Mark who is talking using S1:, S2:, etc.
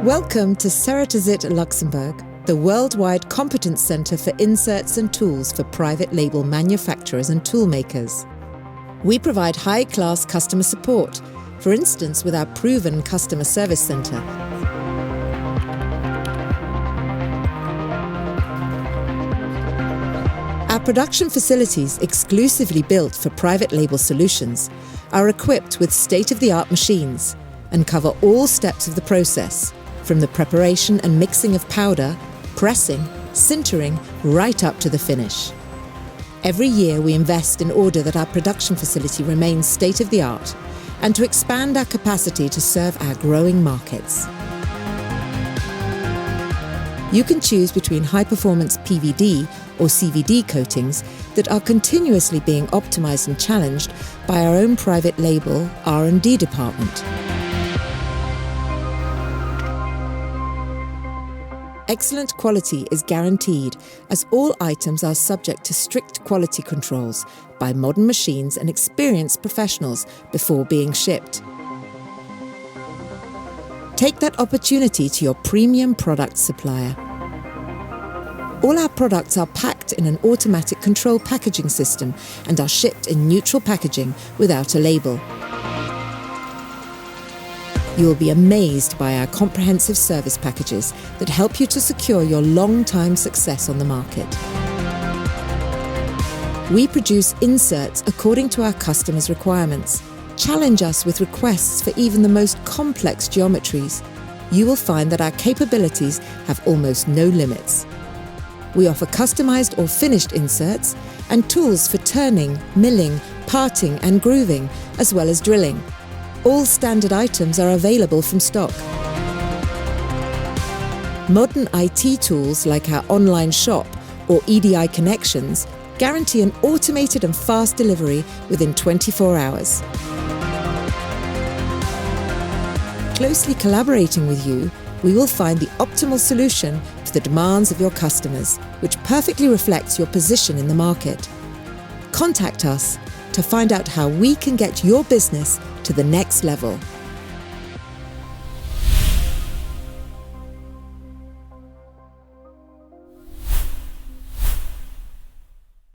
S1: Welcome to CERATIZIT Luxembourg, the worldwide competence centre for inserts and tools for private label manufacturers and tool makers. We provide high-class customer support, for instance with our proven customer service centre. Our production facilities, exclusively built for private label solutions, are equipped with state-of-the-art machines and cover all steps of the process, from the preparation and mixing of powder, pressing, sintering, right up to the finish. Every year we invest in order that our production facility remains state-of-the-art and to expand our capacity to serve our growing markets. You can choose between high-performance PVD or CVD coatings that are continuously being optimized and challenged by our own private label R&D department. Excellent quality is guaranteed, as all items are subject to strict quality controls by modern machines and experienced professionals before being shipped. Take that opportunity to your premium product supplier. All our products are packed in an automatic control packaging system and are shipped in neutral packaging without a label. You will be amazed by our comprehensive service packages that help you to secure your long-time success on the market. We produce inserts according to our customers' requirements. Challenge us with requests for even the most complex geometries. You will find that our capabilities have almost no limits. We offer customized or finished inserts and tools for turning, milling, parting and grooving, as well as drilling. All standard items are available from stock. Modern IT tools like our online shop or EDI connections guarantee an automated and fast delivery within 24 hours. Closely collaborating with you, we will find the optimal solution for the demands of your customers, which perfectly reflects your position in the market. Contact us to find out how we can get your business to the next level.